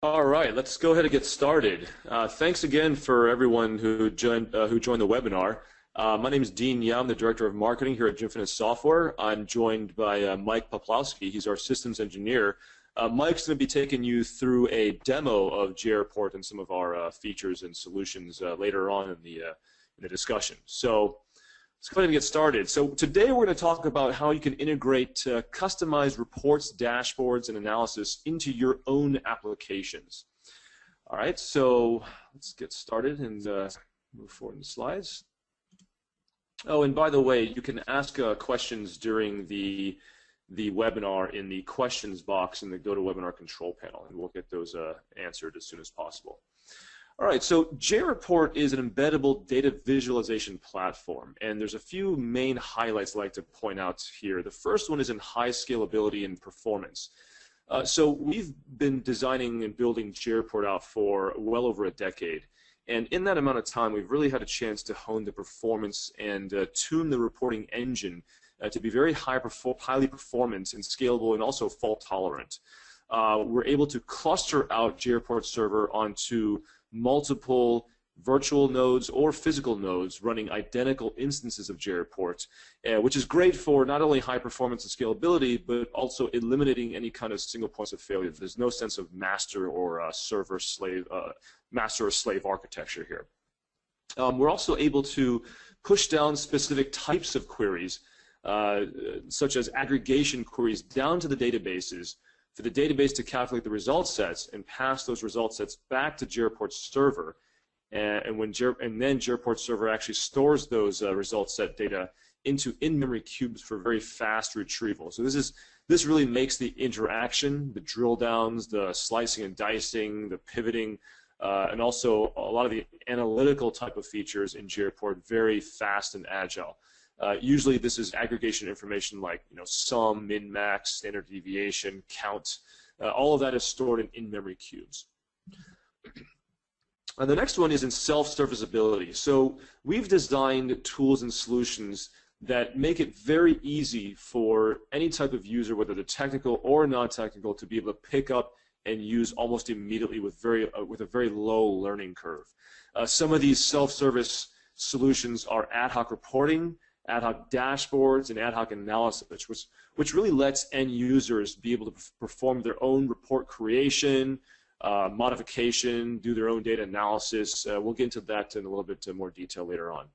All right, let's go ahead and get started. Thanks again for everyone who joined the webinar. My name is Dean Yam, the Director of Marketing here at Jimfinus Software. I'm joined by Mike Poplowski. He's our systems engineer. Mike's going to be taking you through a demo of JReport and some of our features and solutions later on in the discussion. So let's go ahead and get started. So today we're going to talk about how you can integrate customized reports, dashboards, and analysis into your own applications. All right, so let's get started and move forward in the slides. Oh, and by the way, you can ask questions during the webinar in the questions box in the GoToWebinar control panel, and we'll get those answered as soon as possible. All right, so JReport is an embeddable data visualization platform, and there's a few main highlights I'd like to point out here. The first one is in high scalability and performance. So we've been designing and building JReport out for well over a decade, and in that amount of time, we've really had a chance to hone the performance and tune the reporting engine to be very highly performant and scalable and also fault tolerant. We're able to cluster out JReport server onto multiple virtual nodes or physical nodes running identical instances of JReport, which is great for not only high performance and scalability, but also eliminating any kind of single points of failure. There's no sense of master or master or slave architecture here. We're also able to push down specific types of queries, such as aggregation queries, down to the databases, for the database to calculate the result sets and pass those result sets back to JReport's server, and then JReport server actually stores those result set data into in-memory cubes for very fast retrieval. So this really makes the interaction, the drill downs, the slicing and dicing, the pivoting, and also a lot of the analytical type of features in JReport very fast and agile. Usually this is aggregation information like sum, min, max, standard deviation, count. All of that is stored in in-memory cubes. And the next one is in self-serviceability. So we've designed tools and solutions that make it very easy for any type of user, whether they're technical or non-technical, to be able to pick up and use almost immediately with a very low learning curve. Some of these self-service solutions are ad hoc reporting, ad hoc dashboards, and ad hoc analysis, which really lets end users be able to perform their own report creation, modification, do their own data analysis. We'll get into that in a little bit more detail later on.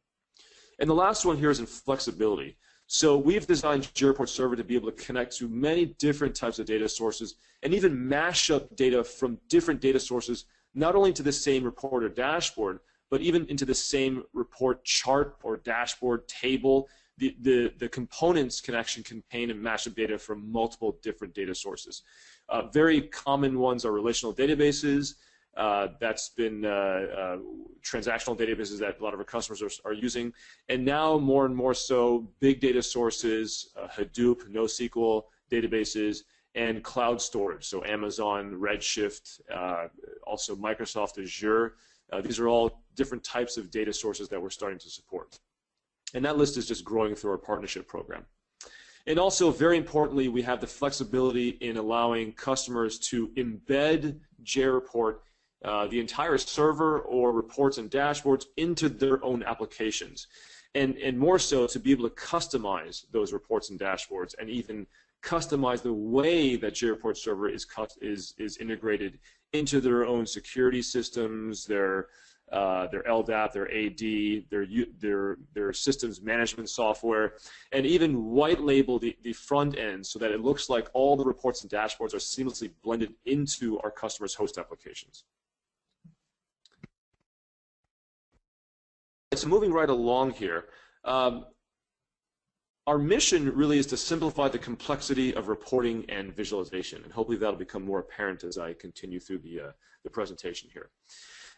And the last one here is in flexibility. So we've designed JReport server to be able to connect to many different types of data sources and even mash up data from different data sources, not only to the same report or dashboard, but even into the same report chart or dashboard table. The components can actually contain and mash up data from multiple different data sources. Very common ones are relational databases. That's been transactional databases that a lot of our customers are using. And now more and more so big data sources, Hadoop, NoSQL databases, and cloud storage. So Amazon, Redshift, also Microsoft Azure. These are all different types of data sources that we're starting to support. And that list is just growing through our partnership program. And also, very importantly, we have the flexibility in allowing customers to embed JReport, the entire server or reports and dashboards, into their own applications. And more so, to be able to customize those reports and dashboards and even customize the way that JReport server is integrated into their own security systems, their LDAP, their AD, their systems management software, and even white label the front end so that it looks like all the reports and dashboards are seamlessly blended into our customers' host applications. So moving right along here, our mission really is to simplify the complexity of reporting and visualization, and hopefully that'll become more apparent as I continue through the presentation here.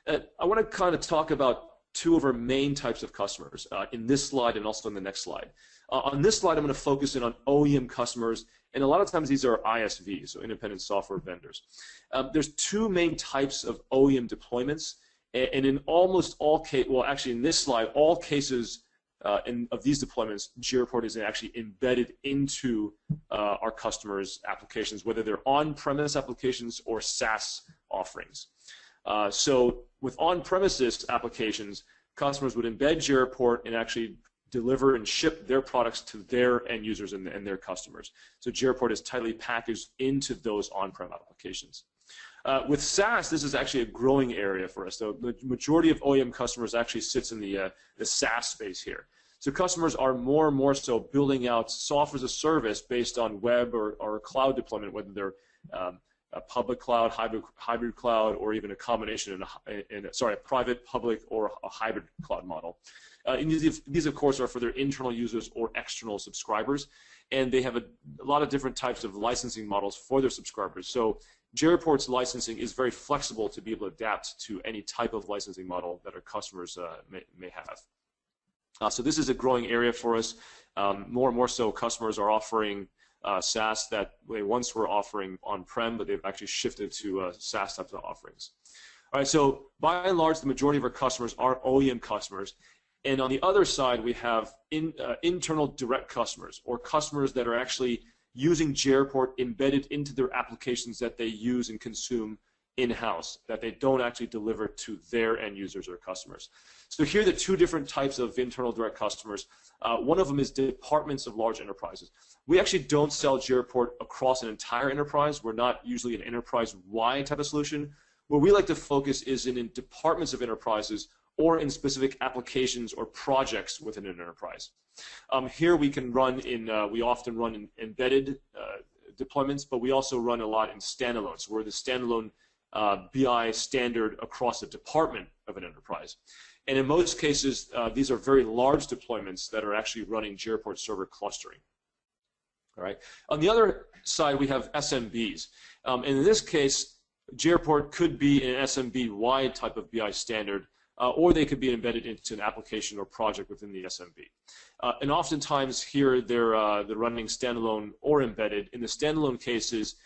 I want to kind of talk about two of our main types of customers in this slide and also in the next slide. On this slide, I'm going to focus in on OEM customers, and a lot of times these are ISVs, so independent software vendors. There's two main types of OEM deployments, and in almost all cases, well, actually in this slide, all cases of these deployments, JReport is actually embedded into our customers' applications, whether they're on-premise applications or SaaS offerings. So with on-premises applications, customers would embed JReport and actually deliver and ship their products to their end users and their customers. So JReport is tightly packaged into those on-prem applications. With SaaS, this is actually a growing area for us. So the majority of OEM customers actually sits in the SaaS space here. So customers are more and more so building out software as a service based on web or cloud deployment, whether they're a public cloud, hybrid cloud, or even a combination a private, public, or a hybrid cloud model. And these, of course, are for their internal users or external subscribers, and they have a lot of different types of licensing models for their subscribers. So JReport's licensing is very flexible to be able to adapt to any type of licensing model that our customers may have. So this is a growing area for us. More and more so, customers are offering SaaS that they once were offering on-prem, but they've actually shifted to SaaS types of offerings. All right, so by and large, the majority of our customers are OEM customers. And on the other side, we have internal direct customers, or customers that are actually using JReport embedded into their applications that they use and consume in-house, that they don't actually deliver to their end users or customers. So here are the two different types of internal direct customers. One of them is departments of large enterprises. We actually don't sell JReport across an entire enterprise. We're not usually an enterprise-wide type of solution. Where we like to focus is in departments of enterprises or in specific applications or projects within an enterprise. Here we can run we often run in embedded deployments, but we also run a lot in standalone. So we're the standalone BI standard across the department of an enterprise. And in most cases, these are very large deployments that are actually running JReport server clustering. All right. On the other side, we have SMBs. And in this case, JReport could be an SMB-wide type of BI standard, or they could be embedded into an application or project within the SMB. And oftentimes here they're running standalone or embedded. In the standalone cases,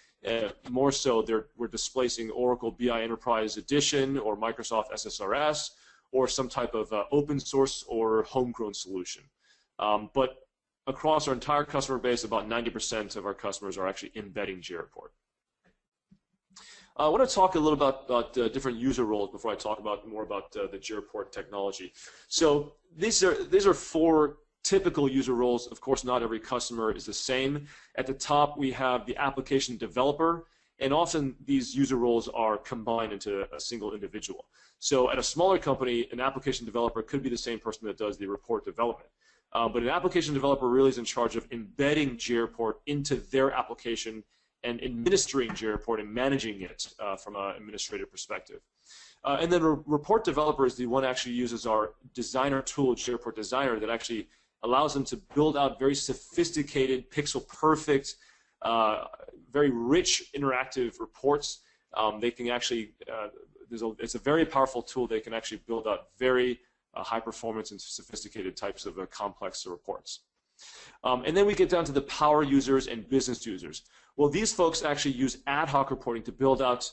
more so we're displacing Oracle BI Enterprise Edition or Microsoft SSRS or some type of open source or homegrown solution. But across our entire customer base, about 90% of our customers are actually embedding JReport. I want to talk a little about different user roles before I talk more about the JReport technology. So these are four typical user roles. Of course, not every customer is the same. At the top, we have the application developer, and often these user roles are combined into a single individual. So at a smaller company, an application developer could be the same person that does the report development. But an application developer really is in charge of embedding JReport into their application and administering JReport and managing it from an administrative perspective. And then a report developer is the one that actually uses our designer tool, JReport Designer, that actually allows them to build out very sophisticated, pixel-perfect, very rich interactive reports. They can actually, it's a very powerful tool. They can actually build out very high-performance and sophisticated types of complex reports. And then we get down to the power users and business users. Well, these folks actually use ad hoc reporting to build out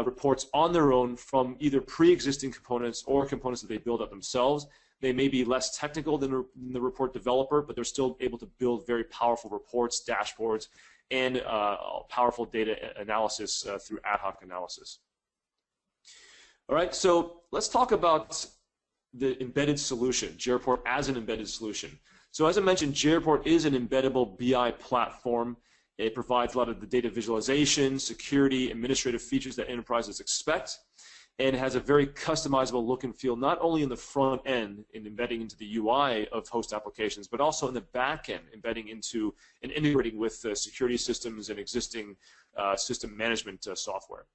reports on their own from either pre-existing components or components that they build up themselves. They may be less technical than the report developer, but they're still able to build very powerful reports, dashboards, and powerful data analysis through ad hoc analysis. All right, so let's talk about the embedded solution, JReport as an embedded solution. So as I mentioned, JReport is an embeddable BI platform. It provides a lot of the data visualization, security, administrative features that enterprises expect, and has a very customizable look and feel, not only in the front end in embedding into the UI of host applications, but also in the back end, embedding into and integrating with security systems and existing system management software.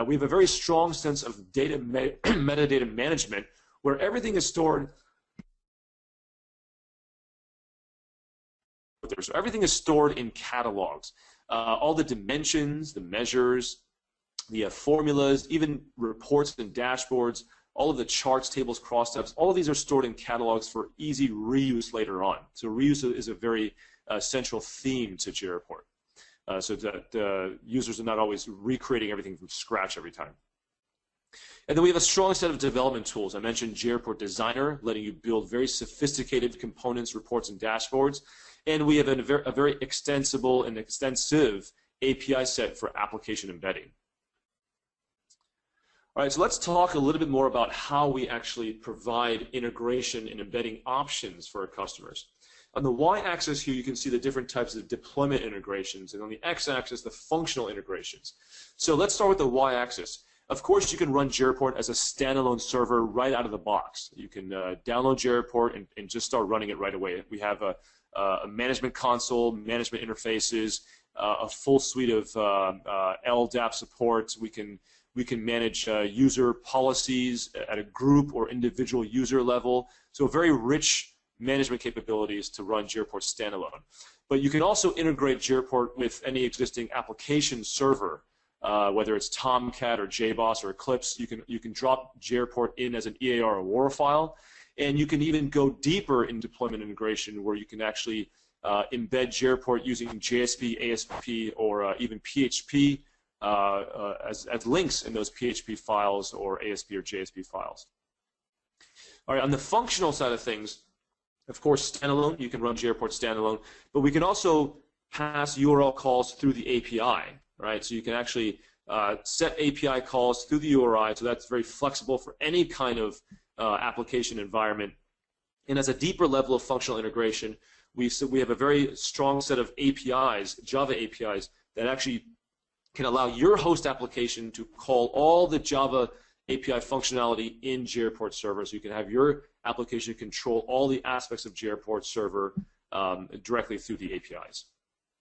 We have a very strong sense of data metadata management, where everything is stored. So everything is stored in catalogs. All the dimensions, the measures, the formulas, even reports and dashboards, all of the charts, tables, cross-steps, all of these are stored in catalogs for easy reuse later on. So reuse is a very central theme to JReport, so that users are not always recreating everything from scratch every time. And then we have a strong set of development tools. I mentioned JReport Designer, letting you build very sophisticated components, reports, and dashboards. And we have a very extensive API set for application embedding. All right, so let's talk a little bit more about how we actually provide integration and embedding options for our customers. On the y-axis here, you can see the different types of deployment integrations, and on the x-axis, the functional integrations. So let's start with the y-axis. Of course, you can run JReport as a standalone server right out of the box. You can download JReport and just start running it right away. We have a management console, management interfaces, a full suite of LDAP support. We can manage user policies at a group or individual user level. So very rich management capabilities to run JReport standalone. But you can also integrate JReport with any existing application server, whether it's Tomcat or JBoss or Eclipse. You can drop JReport in as an EAR or WAR file, and you can even go deeper in deployment integration where you can actually embed JReport using JSP, ASP, or even PHP as links in those PHP files or ASP or JSP files. All right, on the functional side of things, of course, standalone, you can run JReport standalone, but we can also pass URL calls through the API, right? So you can actually set API calls through the URI, so that's very flexible for any kind of application environment. And as a deeper level of functional integration, we have a very strong set of APIs, Java APIs, that actually can allow your host application to call all the Java API functionality in JReport server, so you can have your application control all the aspects of JReport server directly through the APIs.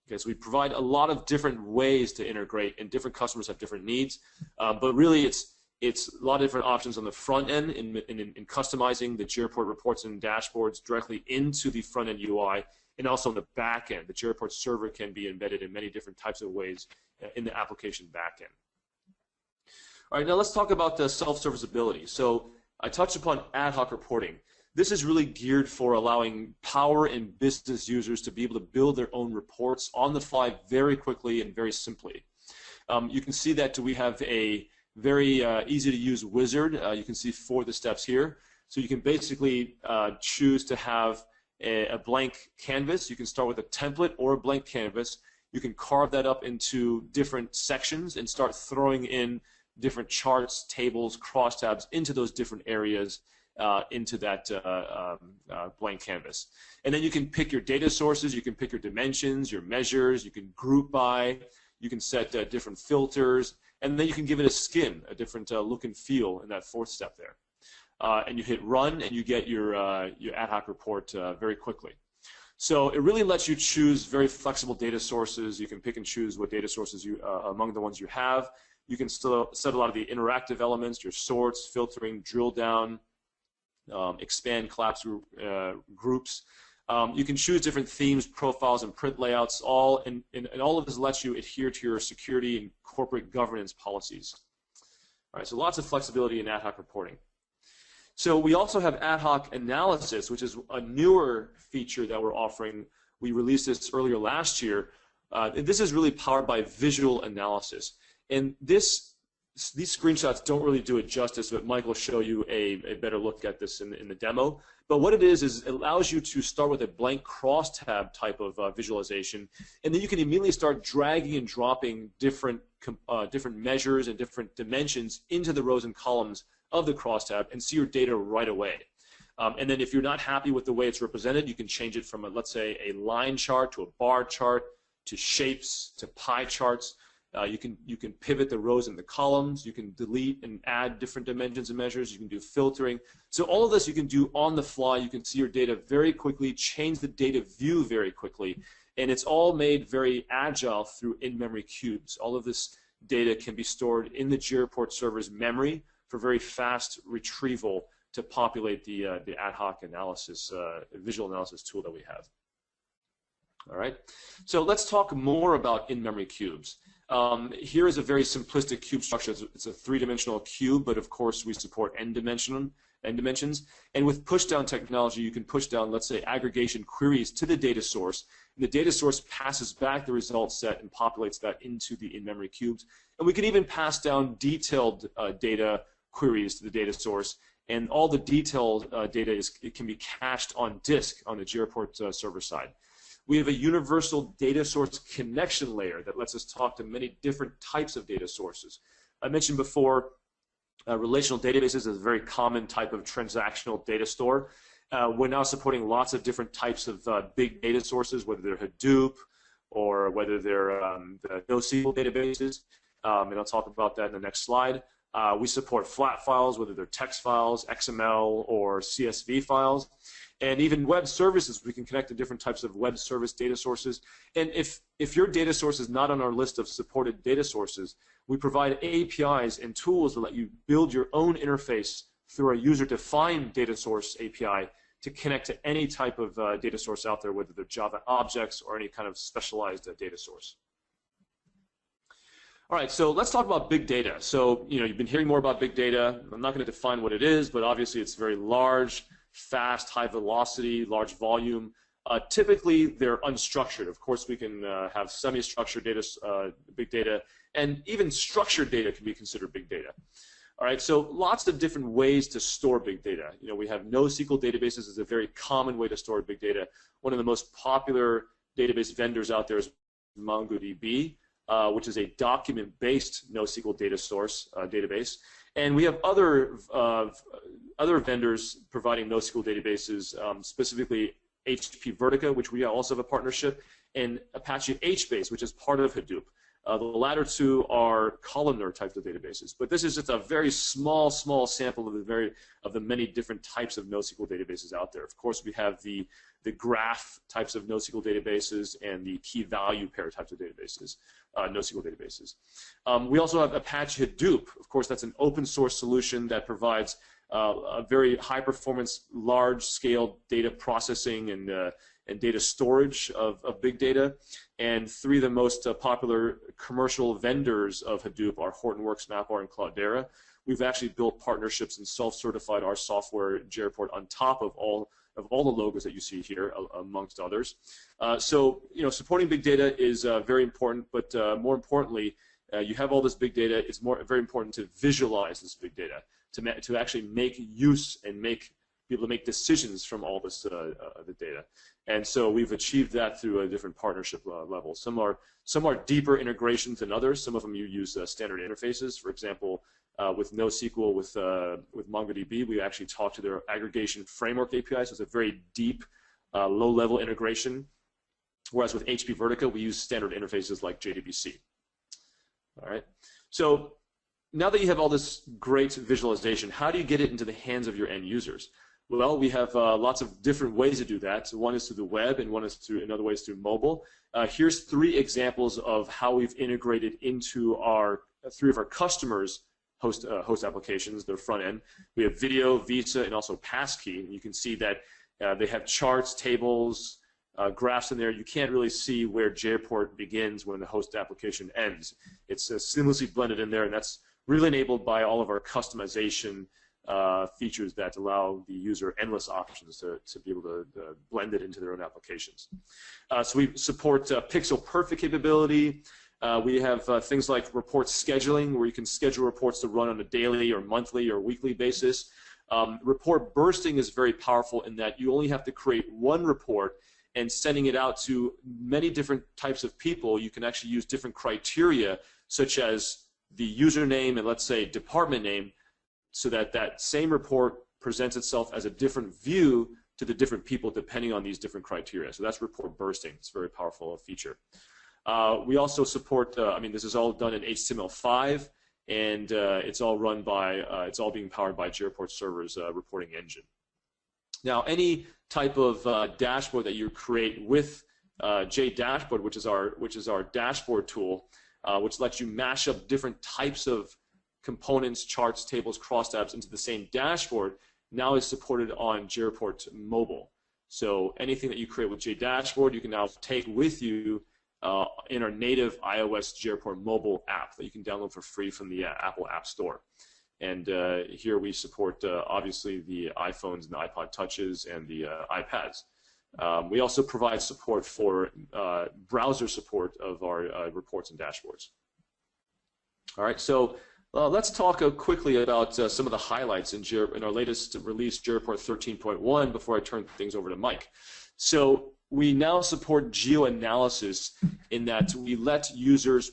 Okay, so we provide a lot of different ways to integrate, and different customers have different needs, but really it's a lot of different options on the front end in customizing the JReport reports and dashboards directly into the front end UI, and also on the back end. The JReport server can be embedded in many different types of ways in the application back end. All right, now let's talk about the self-serviceability. So I touched upon ad hoc reporting. This is really geared for allowing power and business users to be able to build their own reports on the fly very quickly and very simply. You can see that we have a very easy to use wizard. You can see 4 of the steps here. So you can basically choose to have a blank canvas. You can start with a template or a blank canvas. You can carve that up into different sections and start throwing in different charts, tables, crosstabs into those different areas into that blank canvas. And then you can pick your data sources, you can pick your dimensions, your measures, you can group by, you can set different filters, and then you can give it a skin, a different look and feel in that 4th step there. And you hit run, and you get your ad hoc report very quickly. So it really lets you choose very flexible data sources. You can pick and choose what data sources among the ones you have. You can still set a lot of the interactive elements, your sorts, filtering, drill down, expand, collapse groups. You can choose different themes, profiles, and print layouts, and all of this lets you adhere to your security and corporate governance policies. All right, so lots of flexibility in ad hoc reporting. So we also have ad hoc analysis, which is a newer feature that we're offering. We released this earlier last year. This is really powered by visual analysis. And these screenshots don't really do it justice, but Mike will show you a better look at this in the demo. But what it is it allows you to start with a blank crosstab type of visualization, and then you can immediately start dragging and dropping different measures and different dimensions into the rows and columns of the crosstab and see your data right away. And then if you're not happy with the way it's represented, you can change it from, let's say, a line chart to a bar chart to shapes to pie charts. You can pivot the rows and the columns. You can delete and add different dimensions and measures. You can do filtering. So all of this you can do on the fly. You can see your data very quickly, change the data view very quickly, and it's all made very agile through in-memory cubes. All of this data can be stored in the JReport server's memory for very fast retrieval to populate the ad hoc analysis, visual analysis tool that we have. All right, so let's talk more about in-memory cubes. Here is a very simplistic cube structure. It's a 3-dimensional cube, but of course we support n dimensions. And with push-down technology, you can push down, let's say, aggregation queries to the data source. And the data source passes back the result set and populates that into the in-memory cubes. And we can even pass down detailed data queries to the data source. And all the detailed data can be cached on disk on the JReport server side. We have a universal data source connection layer that lets us talk to many different types of data sources. I mentioned before Relational databases is a very common type of transactional data store. We're now supporting lots of different types of big data sources, whether they're Hadoop or whether they're the NoSQL databases, and I'll talk about that in the next slide. We support flat files, whether they're text files, XML, or CSV files. And even web services, we can connect to different types of web service data sources. And if your data source is not on our list of supported data sources, we provide APIs and tools that let you build your own interface through a user-defined data source API to connect to any type of data source out there, whether they're Java objects or any kind of specialized data source. All right, so let's talk about big data. So, you've been hearing more about big data. I'm not going to define what it is, but obviously it's very large, fast, high velocity, large volume. Typically, they're unstructured. Of course, we can have semi-structured data, big data, and even structured data can be considered big data. All right, so lots of different ways to store big data. We have NoSQL databases is a very common way to store big data. One of the most popular database vendors out there is MongoDB, which is a document-based NoSQL data source database. And we have other vendors providing NoSQL databases, specifically HP Vertica, which we also have a partnership, and Apache HBase, which is part of Hadoop. The latter two are columnar types of databases, but this is just a very small sample of the many different types of NoSQL databases out there. Of course, we have the graph types of NoSQL databases and the key value pair types of databases, NoSQL databases. We also have Apache Hadoop. Of course, that's an open source solution that provides a very high performance, large scale data processing and data storage of big data. And three of the most popular commercial vendors of Hadoop are Hortonworks, MapR, and Cloudera. We've actually built partnerships and self-certified our software, JReport, on top of all the logos that you see here, amongst others. So, supporting big data is very important, but more importantly, you have all this big data. It's very important to visualize this big data, to actually make use and be able to make decisions from all this the data. And so we've achieved that through a different partnership level. Some are deeper integrations than others. Some of them you use standard interfaces. For example, with NoSQL, with MongoDB, we actually talk to their aggregation framework API, so it's a very deep, low-level integration. Whereas with HP Vertica, we use standard interfaces like JDBC. All right. So now that you have all this great visualization, how do you get it into the hands of your end users? Well, we have lots of different ways to do that. So one is through the web, and another way is through mobile. Here's three examples of how we've integrated into three of our customers' host applications, their front end. We have Video, Visa, and also Passkey. And you can see that they have charts, tables, graphs in there. You can't really see where JReport begins when the host application ends. It's seamlessly blended in there, and that's really enabled by all of our customization features that allow the user endless options to be able to blend it into their own applications. So we support pixel perfect capability. We have things like report scheduling, where you can schedule reports to run on a daily or monthly or weekly basis. Report bursting is very powerful in that you only have to create one report, and sending it out to many different types of people, you can actually use different criteria, such as the username and, let's say, department name, so that that same report presents itself as a different view to the different people depending on these different criteria. So that's report bursting. It's a very powerful feature. We also support, this is all done in HTML5, and it's all run by, it's all being powered by JReport server's reporting engine. Now, any type of dashboard that you create with JDashboard, which is our dashboard tool, which lets you mash up different types of components, charts, tables, crosstabs into the same dashboard, now is supported on JReport Mobile. So anything that you create with JDashboard, you can now take with you in our native iOS JReport mobile app that you can download for free from the Apple App Store. And here we support, obviously, the iPhones and the iPod Touches and the iPads. We also provide support for browser support of our reports and dashboards. All right, so let's talk quickly about some of the highlights in our latest release, JReport 13.1, before I turn things over to Mike. So we now support geo-analysis in that we let users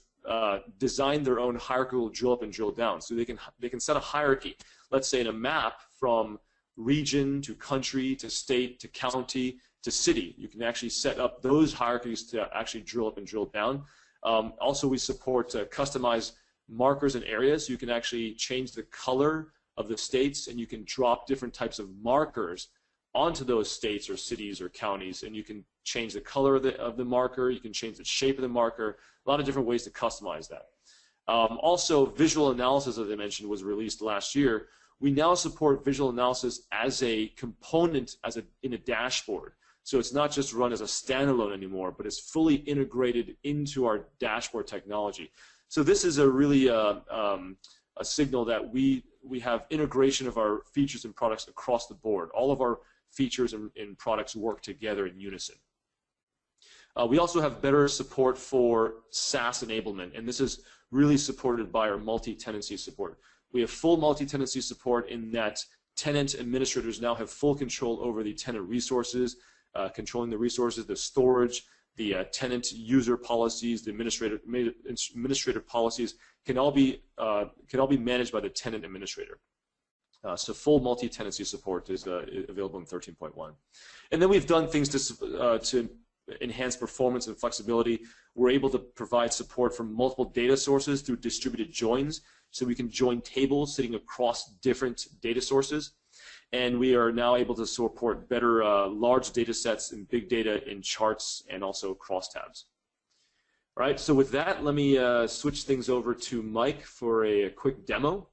design their own hierarchical drill up and drill down. So they can set a hierarchy. Let's say in a map from region to country to state to county to city. You can actually set up those hierarchies to actually drill up and drill down. Also, we support customized markers and areas. You can actually change the color of the states, and you can drop different types of markers onto those states or cities or counties, and you can change the color of the marker. You can change the shape of the marker. A lot of different ways to customize that. Also, visual analysis, as I mentioned, was released last year. We now support visual analysis as a component in a dashboard. So it's not just run as a standalone anymore, but it's fully integrated into our dashboard technology. So this is a really a signal that we have integration of our features and products across the board. All of our features and products work together in unison. We also have better support for SaaS enablement, and this is really supported by our multi-tenancy support. We have full multi-tenancy support in that tenant administrators now have full control over the tenant resources, controlling the resources, the storage, the tenant user policies, the administrative policies can all be managed by the tenant administrator. So full multi-tenancy support is available in 13.1. And then we've done things to enhance performance and flexibility. We're able to provide support from multiple data sources through distributed joins, so we can join tables sitting across different data sources. And we are now able to support better large data sets and big data in charts and also crosstabs. All right, so with that, let me switch things over to Mike for a quick demo.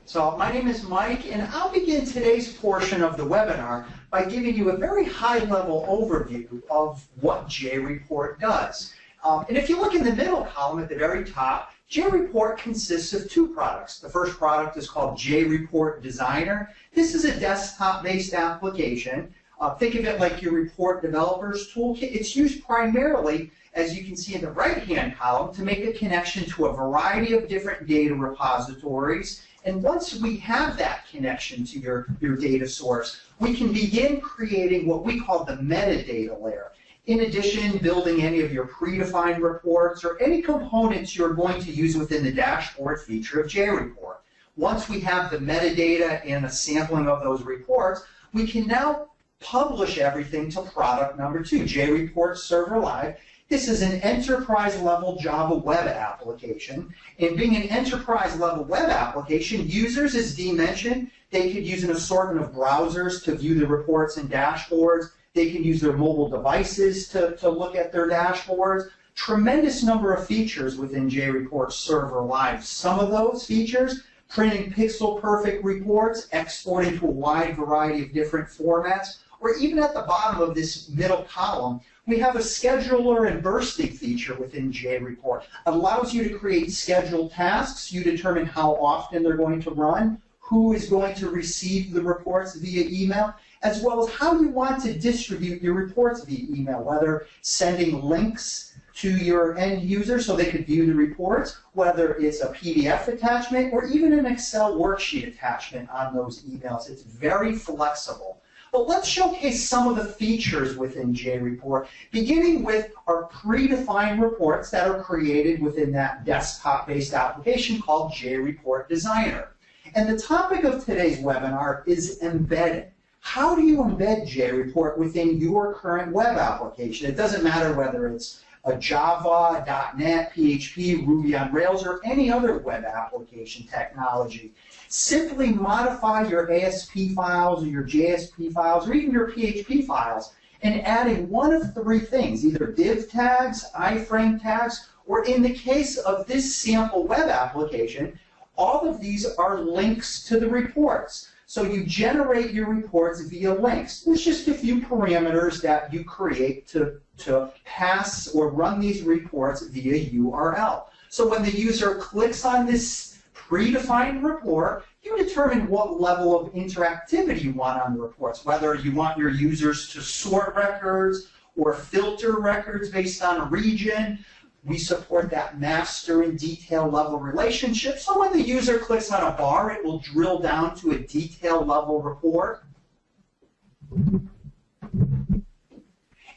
So my name is Mike, and I'll begin today's portion of the webinar by giving you a very high-level overview of what JReport does. And if you look in the middle column at the very top, JReport consists of two products. The first product is called JReport Designer. This is a desktop-based application. Think of it like your report developer's toolkit. It's used primarily, as you can see in the right-hand column, to make a connection to a variety of different data repositories. And once we have that connection to your data source, we can begin creating what we call the metadata layer. In addition, building any of your predefined reports or any components you're going to use within the dashboard feature of JReport. Once we have the metadata and a sampling of those reports, we can now publish everything to product number 2, JReport Server Live. This is an enterprise-level Java web application. And being an enterprise-level web application, users, as Dean mentioned, they could use an assortment of browsers to view the reports and dashboards. They can use their mobile devices to look at their dashboards. Tremendous number of features within JReport Server Live. Some of those features, printing pixel-perfect reports, exporting to a wide variety of different formats, or even at the bottom of this middle column, we have a scheduler and bursting feature within JReport. It allows you to create scheduled tasks. You determine how often they're going to run, who is going to receive the reports via email, as well as how you want to distribute your reports via email, whether sending links to your end user so they could view the reports, whether it's a PDF attachment or even an Excel worksheet attachment on those emails. It's very flexible. But let's showcase some of the features within JReport, beginning with our predefined reports that are created within that desktop-based application called JReport Designer. And the topic of today's webinar is embedding. How do you embed JReport within your current web application? It doesn't matter whether it's a Java, .NET, PHP, Ruby on Rails, or any other web application technology. Simply modify your ASP files or your JSP files or even your PHP files and adding one of 3 things, either div tags, iframe tags, or in the case of this sample web application, all of these are links to the reports. So you generate your reports via links. There's just a few parameters that you create to pass or run these reports via URL. So when the user clicks on this predefined report, you determine what level of interactivity you want on the reports, whether you want your users to sort records or filter records based on a region. We support that master and detail level relationship. So when the user clicks on a bar, it will drill down to a detail level report.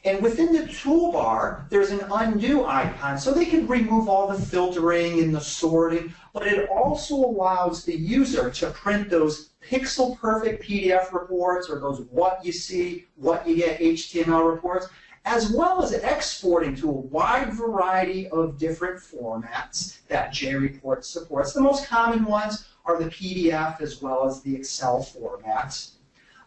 And within the toolbar, there's an undo icon, so they can remove all the filtering and the sorting, but it also allows the user to print those pixel-perfect PDF reports or those what you see, what you get HTML reports, as well as exporting to a wide variety of different formats that JReport supports. The most common ones are the PDF as well as the Excel formats.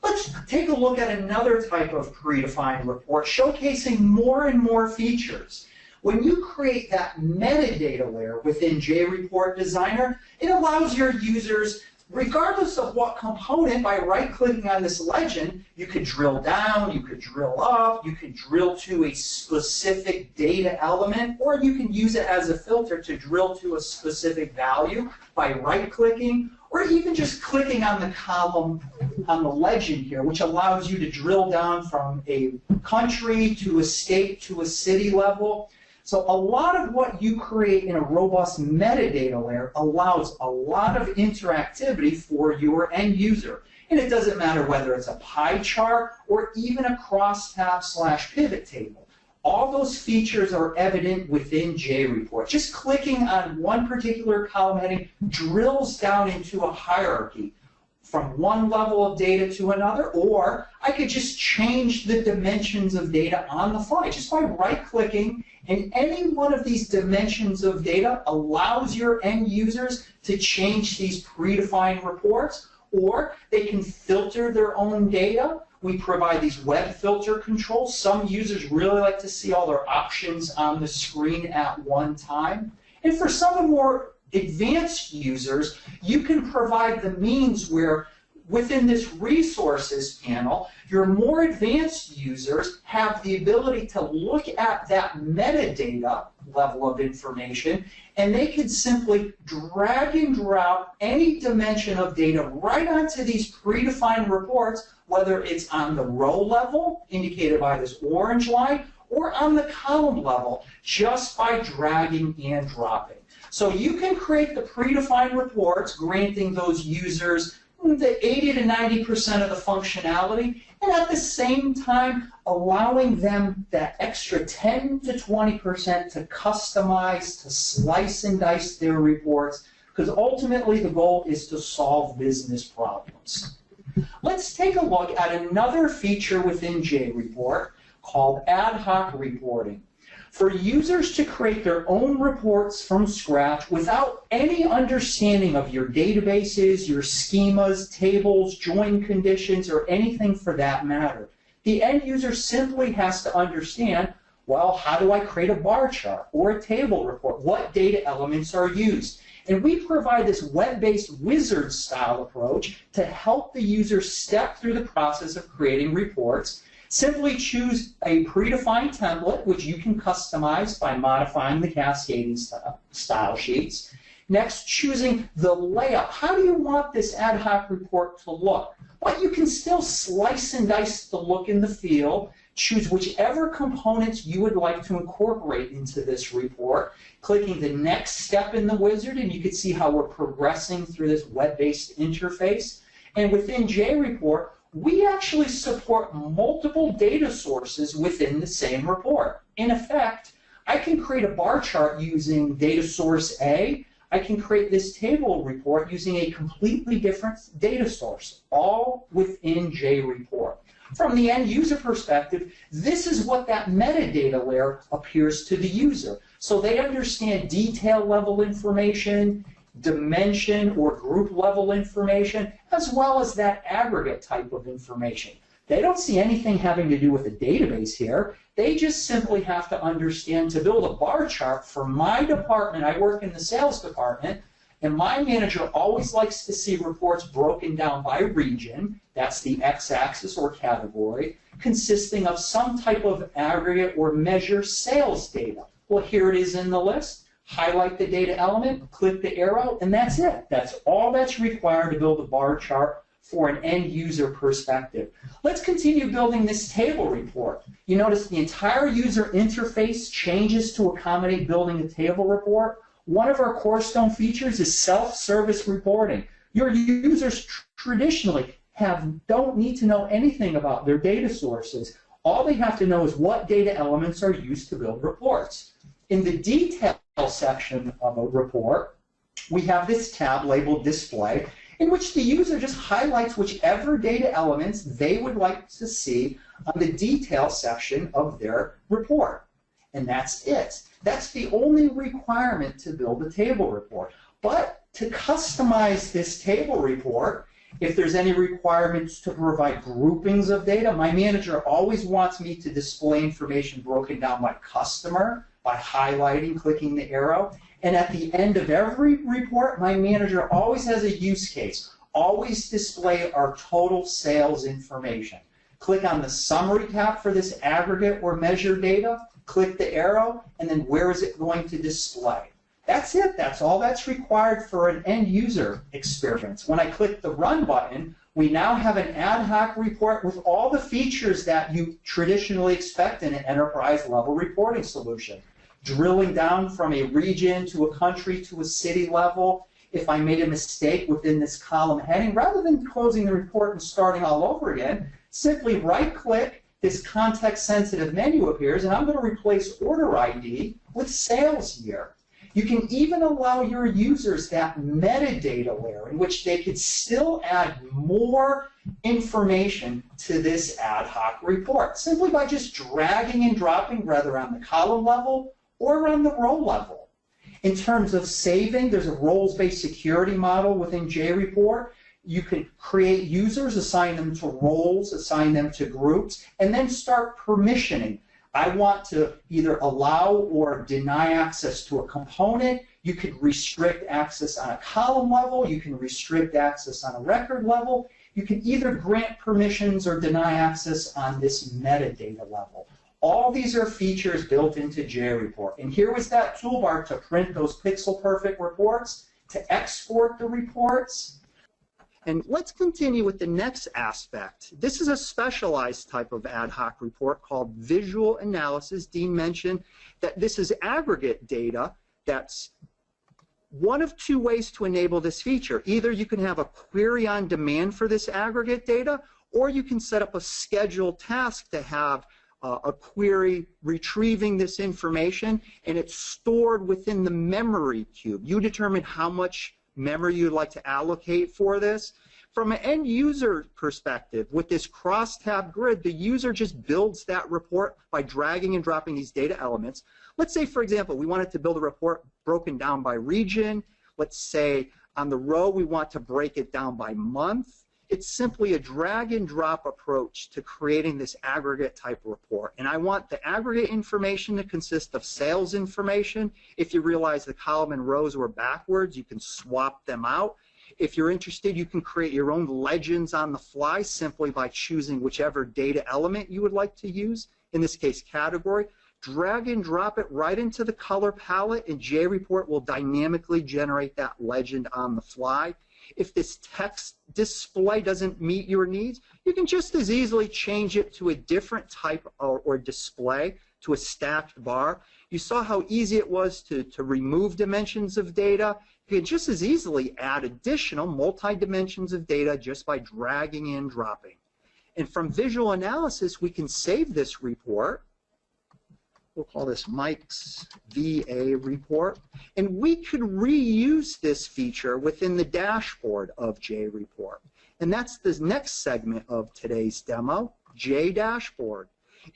Let's take a look at another type of predefined report showcasing more and more features. When you create that metadata layer within JReport Designer, it allows your users, regardless of what component, by right-clicking on this legend, you could drill down, you could drill up, you could drill to a specific data element, or you can use it as a filter to drill to a specific value by right-clicking, or even just clicking on the column on the legend here, which allows you to drill down from a country to a state to a city level. So a lot of what you create in a robust metadata layer allows a lot of interactivity for your end user. And it doesn't matter whether it's a pie chart or even a crosstab/pivot table. All those features are evident within JReport. Just clicking on one particular column heading drills down into a hierarchy from one level of data to another, or I could just change the dimensions of data on the fly just by right-clicking, and any one of these dimensions of data allows your end users to change these predefined reports, or they can filter their own data. We provide these web filter controls. Some users really like to see all their options on the screen at one time. And for some of the more advanced users, you can provide the means where within this resources panel, your more advanced users have the ability to look at that metadata level of information, and they can simply drag and drop any dimension of data right onto these predefined reports, whether it's on the row level, indicated by this orange line, or on the column level, just by dragging and dropping. So you can create the predefined reports, granting those users the 80 to 90% of the functionality, and at the same time allowing them that extra 10 to 20% to customize, to slice and dice their reports, because ultimately the goal is to solve business problems. Let's take a look at another feature within JReport called ad hoc reporting. For users to create their own reports from scratch without any understanding of your databases, your schemas, tables, join conditions, or anything for that matter. The end user simply has to understand, well, how do I create a bar chart or a table report? What data elements are used? And we provide this web-based wizard-style approach to help the user step through the process of creating reports. Simply choose a predefined template, which you can customize by modifying the cascading style sheets. Next, choosing the layout. How do you want this ad hoc report to look? Well, you can still slice and dice the look and the feel. Choose whichever components you would like to incorporate into this report, clicking the next step in the wizard, and you can see how we're progressing through this web-based interface. And within JReport, we actually support multiple data sources within the same report. In effect, I can create a bar chart using data source A. I can create this table report using a completely different data source, all within JReport. From the end user perspective, this is what that metadata layer appears to the user. So they understand detail level information, dimension or group level information, as well as that aggregate type of information. They don't see anything having to do with a database here. They just simply have to understand to build a bar chart for my department. I work in the sales department, and my manager always likes to see reports broken down by region. That's the x-axis or category, consisting of some type of aggregate or measure sales data. Well, here it is in the list. Highlight the data element, click the arrow, and that's it. That's all that's required to build a bar chart for an end user perspective. Let's continue building this table report. You notice the entire user interface changes to accommodate building a table report. One of our cornerstone features is self-service reporting. Your users traditionally don't need to know anything about their data sources. All they have to know is what data elements are used to build reports. In the detail section of a report, we have this tab labeled Display, in which the user just highlights whichever data elements they would like to see on the detail section of their report. And that's it. That's the only requirement to build a table report. But to customize this table report, if there's any requirements to provide groupings of data, my manager always wants me to display information broken down by customer, by highlighting, clicking the arrow. And at the end of every report, my manager always has a use case. Always display our total sales information. Click on the summary tab for this aggregate or measure data, click the arrow, and then where is it going to display? That's it. That's all that's required for an end user experience. When I click the Run button, we now have an ad hoc report with all the features that you traditionally expect in an enterprise level reporting solution. Drilling down from a region to a country to a city level. If I made a mistake within this column heading, rather than closing the report and starting all over again, simply right-click, this context-sensitive menu appears, and I'm going to replace order ID with sales year. You can even allow your users that metadata layer in which they could still add more information to this ad hoc report, simply by just dragging and dropping, whether on the column level or on the row level. In terms of saving, there's a roles-based security model within JReport. You can create users, assign them to roles, assign them to groups, and then start permissioning. I want to either allow or deny access to a component. You could restrict access on a column level. You can restrict access on a record level. You can either grant permissions or deny access on this metadata level. All these are features built into JReport. And here was that toolbar to print those pixel-perfect reports, to export the reports. And let's continue with the next aspect. This is a specialized type of ad hoc report called visual analysis. Dean mentioned that this is aggregate data. That's one of two ways to enable this feature. Either you can have a query on demand for this aggregate data, or you can set up a scheduled task to have a query retrieving this information, and it's stored within the memory cube. You determine how much memory you'd like to allocate for this. From an end user perspective, with this cross-tab grid, the user just builds that report by dragging and dropping these data elements. Let's say, for example, we wanted to build a report broken down by region. Let's say on the row we want to break it down by month. It's simply a drag and drop approach to creating this aggregate type report. And I want the aggregate information to consist of sales information. If you realize the column and rows were backwards, you can swap them out. If you're interested, you can create your own legends on the fly simply by choosing whichever data element you would like to use, in this case category. Drag and drop it right into the color palette, and JReport will dynamically generate that legend on the fly. If this text display doesn't meet your needs, you can just as easily change it to a different type or display, to a stacked bar. You saw how easy it was to remove dimensions of data. You can just as easily add additional multi-dimensions of data just by dragging and dropping. And from visual analysis, we can save this report. We'll call this Mike's VA report. And we could reuse this feature within the dashboard of JReport. And that's the next segment of today's demo, JDashboard.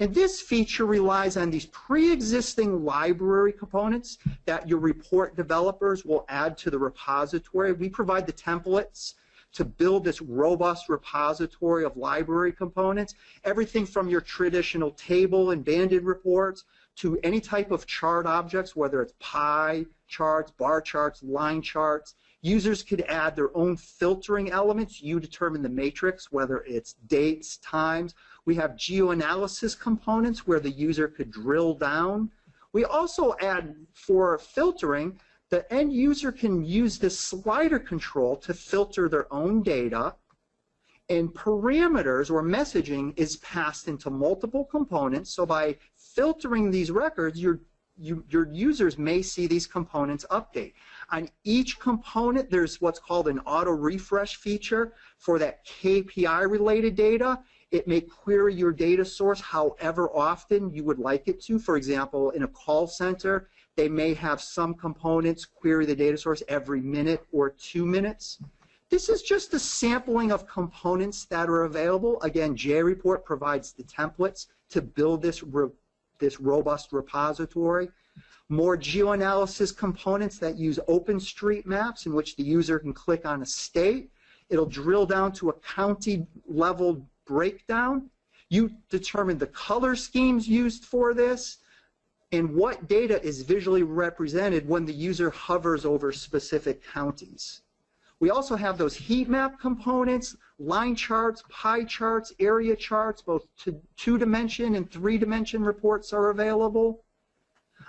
And this feature relies on these pre-existing library components that your report developers will add to the repository. We provide the templates to build this robust repository of library components, everything from your traditional table and banded reports to any type of chart objects, whether it's pie charts, bar charts, line charts. Users could add their own filtering elements. You determine the matrix, whether it's dates, times. We have geoanalysis components where the user could drill down. We also add, for filtering, the end user can use this slider control to filter their own data, and parameters or messaging is passed into multiple components. So by filtering these records, your users may see these components update. On each component, there's what's called an auto refresh feature for that KPI related data. It may query your data source however often you would like it to. For example, in a call center, they may have some components query the data source every minute or 2 minutes. This is just a sampling of components that are available. Again, JReport provides the templates to build this robust repository. More geoanalysis components that use OpenStreetMaps in which the user can click on a state. It'll drill down to a county level breakdown. You determine the color schemes used for this and what data is visually represented when the user hovers over specific counties. We also have those heat map components, line charts, pie charts, area charts, both 2-dimension and 3-dimension reports are available.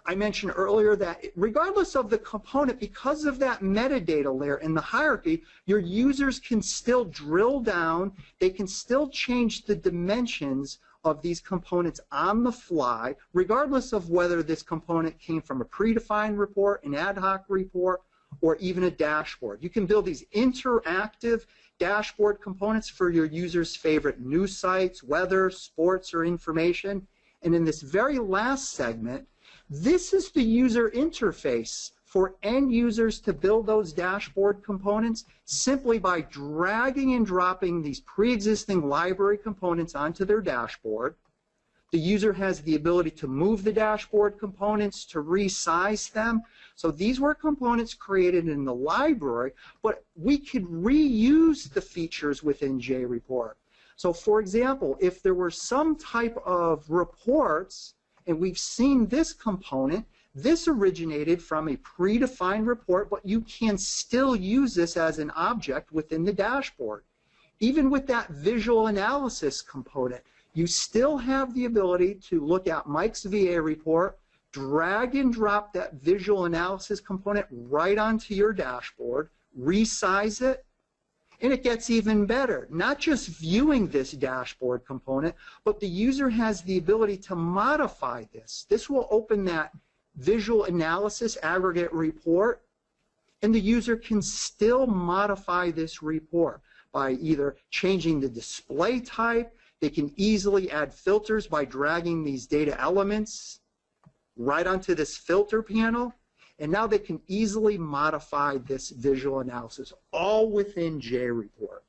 I mentioned earlier that regardless of the component, because of that metadata layer in the hierarchy, your users can still drill down, they can still change the dimensions of these components on the fly, regardless of whether this component came from a predefined report, an ad hoc report, or even a dashboard. You can build these interactive dashboard components for your users' favorite news sites, weather, sports, or information. And in this very last segment, this is the user interface for end users to build those dashboard components simply by dragging and dropping these pre-existing library components onto their dashboard. The user has the ability to move the dashboard components, to resize them. So these were components created in the library, but we could reuse the features within JReport. So for example, if there were some type of reports, and we've seen this component, this originated from a predefined report, but you can still use this as an object within the dashboard. Even with that visual analysis component, you still have the ability to look at Mike's VA report, drag and drop that visual analysis component right onto your dashboard, resize it, and it gets even better. Not just viewing this dashboard component, but the user has the ability to modify this. This will open that visual analysis aggregate report, and the user can still modify this report by either changing the display type. They can easily add filters by dragging these data elements right onto this filter panel. And now they can easily modify this visual analysis, all within JReport.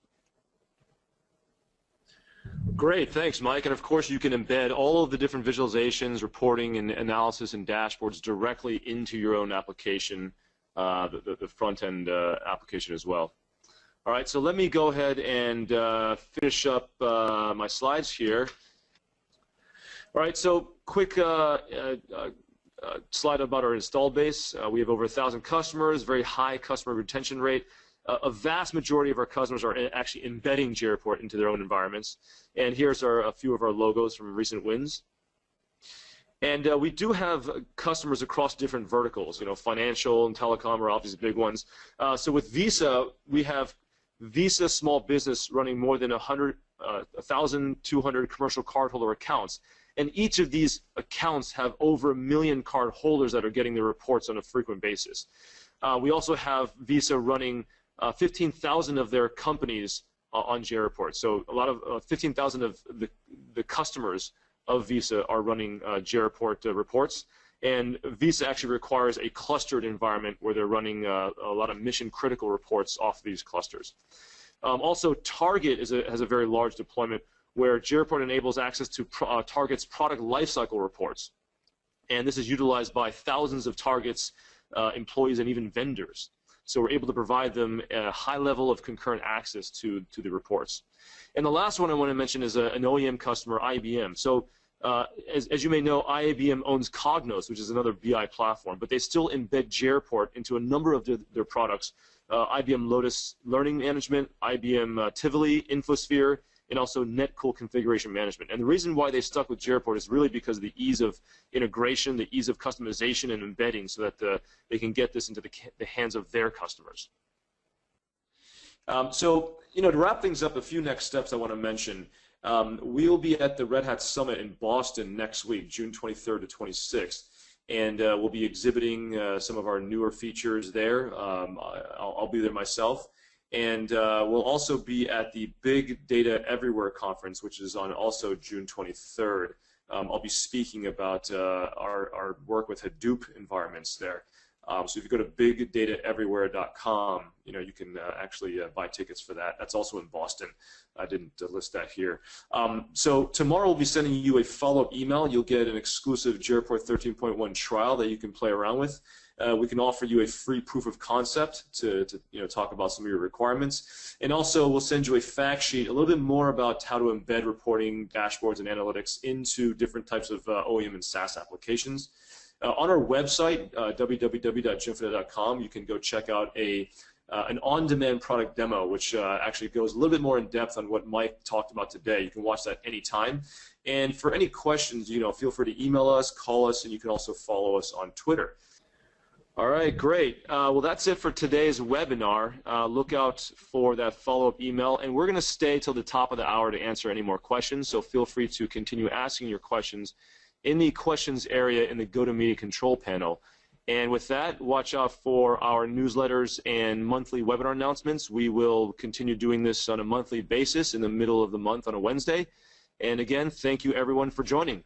Great, thanks, Mike. And of course, you can embed all of the different visualizations, reporting, and analysis and dashboards directly into your own application, the front-end application as well. All right, so let me go ahead and finish up my slides here. All right, so quick slide about our install base. We have over 1,000 customers, very high customer retention rate. A vast majority of our customers are actually embedding JReport into their own environments. And here's a few of our logos from recent wins. And we do have customers across different verticals. You know, financial and telecom are obviously big ones. So with Visa, we have Visa Small Business running more than 1,200 commercial cardholder accounts. And each of these accounts have over 1 million card holders that are getting their reports on a frequent basis. We also have Visa running 15,000 of their companies on JReport. So a lot of 15,000 of the customers of Visa are running JReport reports. And Visa actually requires a clustered environment where they're running a lot of mission-critical reports off these clusters. Also, Target has a very large deployment where JReport enables access to Target's product lifecycle reports. And this is utilized by thousands of Target's employees and even vendors. So we're able to provide them a high level of concurrent access to the reports. And the last one I want to mention is an OEM customer, IBM. So as you may know, IBM owns Cognos, which is another BI platform, but they still embed JReport into a number of their products. IBM Lotus Learning Management, IBM Tivoli, InfoSphere, and also Netcool Configuration Management. And the reason why they stuck with JReport is really because of the ease of integration, the ease of customization and embedding so that they can get this into the hands of their customers. So, you know, to wrap things up, a few next steps I want to mention. We'll be at the Red Hat Summit in Boston next week, June 23rd to 26th. and we'll be exhibiting some of our newer features there. I'll be there myself. And we'll also be at the Big Data Everywhere conference, which is on also June 23rd. I'll be speaking about our work with Hadoop environments there. So if you go to bigdataeverywhere.com, you can actually buy tickets for that. That's also in Boston. I didn't list that here. So tomorrow we'll be sending you a follow-up email. You'll get an exclusive JReport 13.1 trial that you can play around with. We can offer you a free proof of concept to talk about some of your requirements. And also we'll send you a fact sheet, a little bit more about how to embed reporting, dashboards, and analytics into different types of OEM and SaaS applications. On our website, www.jimfinite.com, you can go check out an on-demand product demo, which actually goes a little bit more in depth on what Mike talked about today. You can watch that anytime. And for any questions, feel free to email us, call us, and you can also follow us on Twitter. All right, great. Well, that's it for today's webinar. Look out for that follow-up email, and we're going to stay till the top of the hour to answer any more questions, so feel free to continue asking your questions in the questions area in the GoToMeeting control panel. And with that, watch out for our newsletters and monthly webinar announcements. We will continue doing this on a monthly basis in the middle of the month on a Wednesday. And again, thank you everyone for joining.